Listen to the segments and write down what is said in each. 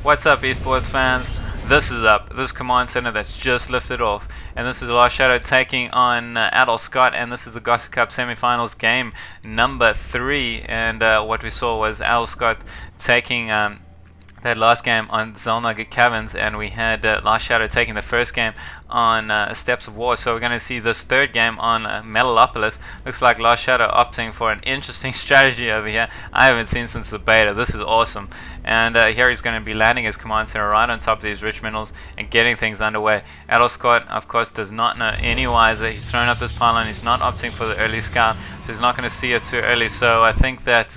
What's up, esports fans? This is up. This command center that's just lifted off, and this is lastshadow taking on adelscott, and this is the GosuCup semifinals game number 3. And what we saw was adelscott taking that last game on ZeeOne Caverns, and we had lastshadow taking the first game on Steps of War. So we're going to see this third game on Metalopolis. Looks like lastshadow opting for an interesting strategy over here I haven't seen since the beta. This is awesome. And here he's going to be landing his command center right on top of these rich minerals and getting things underway. adelscott, of course, does not know any wiser. He's thrown up this pylon. He's not opting for the early scout, so he's not going to see it too early. So I think that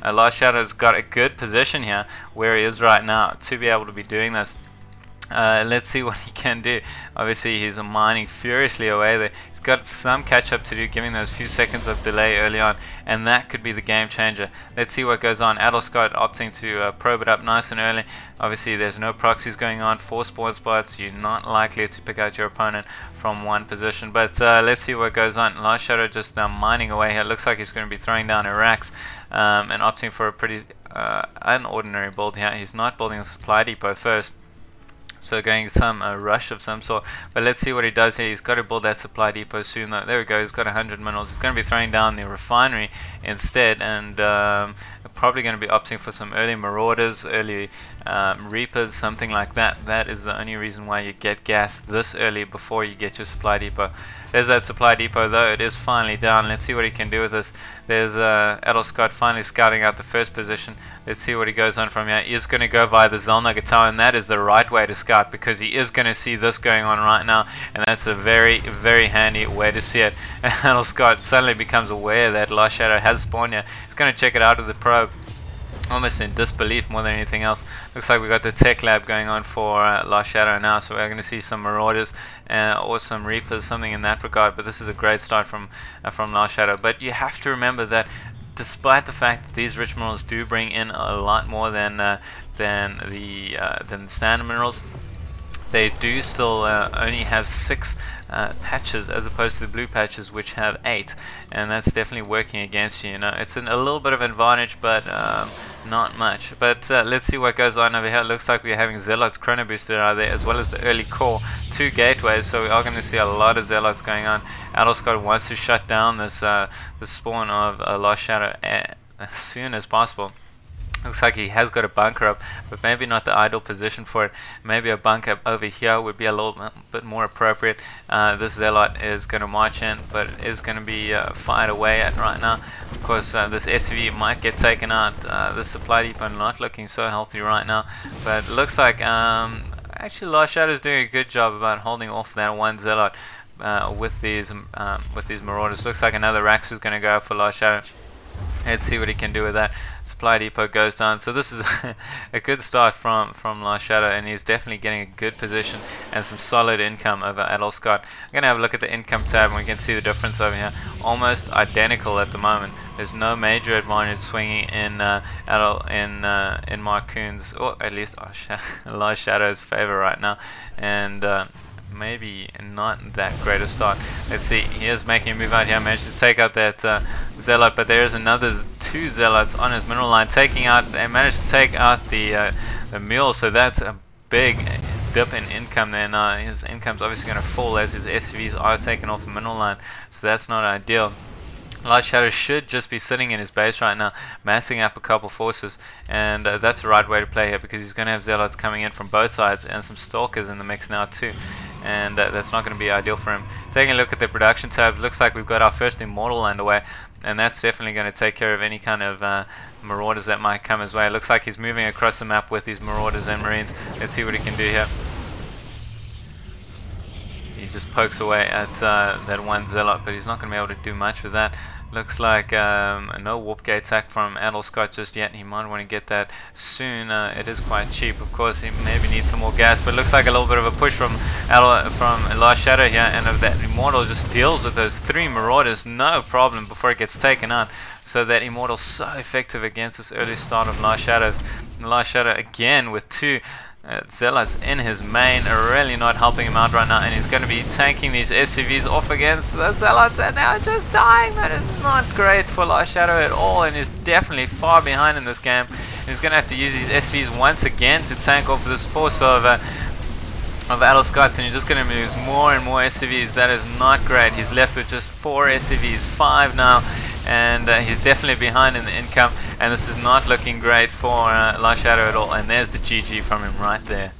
lasshadow's got a good position here where he is right now to be able to be doing this. Let's see what he can do. Obviously he's mining furiously away there. He's got some catch up to do, giving those few seconds of delay early on, and that could be the game changer. Let's see what goes on. adelscott opting to probe it up nice and early. Obviously there's no proxies going on, 4 spawn spots. You're not likely to pick out your opponent from one position, but let's see what goes on. lastshadow just mining away here. Looks like he's going to be throwing down Iraqs and opting for a pretty unordinary build here. He's not building a supply depot first, so going some rush of some sort. But let's see what he does here. He's got to build that supply depot soon though. There we go, he's got 100 minerals. He's going to be throwing down the refinery instead, and probably going to be opting for some early marauders, early reapers, something like that. That is the only reason why you get gas this early before you get your supply depot. There's that supply depot though. It is finally down. Let's see what he can do with this. There's adelscott finally scouting out the first position. Let's see what he goes on from here. He is going to go via the ZeeOne tower, and that is the right way to scout, because he is going to see this going on right now, and that's a very, very handy way to see it. adelscott suddenly becomes aware that lastshadow has spawned here. He's going to check it out with the probe, almost in disbelief more than anything else. Looks like we got the tech lab going on for lastshadow now, so we're going to see some marauders or some reapers, something in that regard. But this is a great start from lastshadow. But you have to remember that despite the fact that these rich minerals do bring in a lot more than standard minerals, they do still only have 6 patches as opposed to the blue patches, which have 8, and that's definitely working against you. You know, it's a little bit of advantage, but not much. But let's see what goes on over here. It looks like we're having zealots chrono boosted out there, as well as the early core 2 gateways, so we are going to see a lot of zealots going on. adelscott wants to shut down this the spawn of lastshadow as soon as possible. Looks like he has got a bunker up, but maybe not the ideal position for it. Maybe a bunker up over here would be a little bit more appropriate. This zealot is going to march in, but is going to be fired away at right now. Of course, this SUV might get taken out. The supply depot not looking so healthy right now, but it looks like actually lastshadow is doing a good job about holding off that one zealot with these marauders. Looks like another Rax is going to go for lastshadow. Let's see what he can do with that. Supply depot goes down, so this is a good start from lastshadow, and he's definitely getting a good position and some solid income over adelscott. I'm going to have a look at the income tab, and we can see the difference over here. Almost identical at the moment. There's no major advantage swinging in Marcoon's, or at least lasshadow's favor right now, and maybe not that great a start. Let's see, he is making a move out here. Managed to take out that zealot, but there is another 2 zealots on his mineral line taking out. They managed to take out the mule, so that's a big dip in income there. Now his income's obviously going to fall as his SUVs are taken off the mineral line, so that's not ideal. lastshadow should just be sitting in his base right now, massing up a couple forces, and that's the right way to play here, because he's going to have zealots coming in from both sides and some stalkers in the mix now too, and that's not going to be ideal for him. Taking a look at the production tab, looks like we've got our first immortal underway, and that's definitely going to take care of any kind of marauders that might come his way. It looks like he's moving across the map with these marauders and marines. Let's see what he can do here. He just pokes away at that one zealot, but he's not going to be able to do much with that. Looks like no warp gate attack from adelscott just yet. He might want to get that soon. It is quite cheap, of course. He maybe needs some more gas, but looks like a little bit of a push from lastshadow here, and if that immortal just deals with those 3 marauders, no problem before it gets taken out. So that immortal's so effective against this early start of lastshadow again with 2 Zealot's in his main are really not helping him out right now, and he's going to be taking these SCVs off against the Zealots, and now just dying. That is not great for lastshadow at all, and he's definitely far behind in this game. He's going to have to use these SCVs once again to tank off this force of adelscotts, and you're just going to lose more and more SCVs. That is not great. He's left with just 4 SCVs, 5 now, and he's definitely behind in the income, and this is not looking great for lastshadow at all. And there's the GG from him right there.